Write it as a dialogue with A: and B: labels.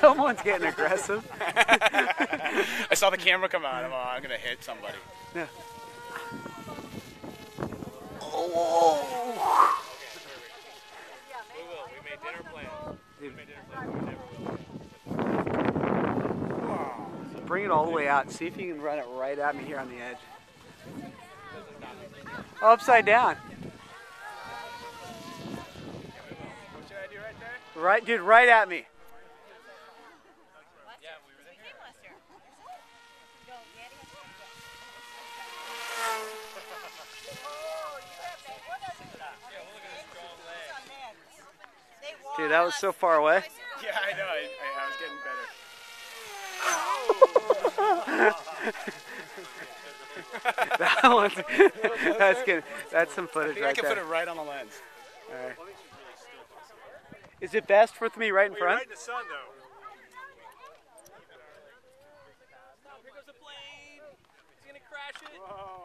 A: Someone's getting aggressive.
B: I saw the camera come out. I'm gonna hit somebody.
A: Yeah. Oh.
B: We made dinner plans.
A: Bring it all the way out. See if you can run it right at me here on the edge. Upside down.
B: What should I do right there?
A: Right, dude, right at me.
B: Yeah, we were there.
A: Dude, that was so far away.
B: Yeah, I know. I was getting better.
A: That one's, that's good. That's some footage right
B: I can
A: there.
B: put it right on the lens.
A: All right. Is it best with me right in front?
B: Right in the sun, though.
C: Here goes a plane. He's gonna crash it.
B: Whoa.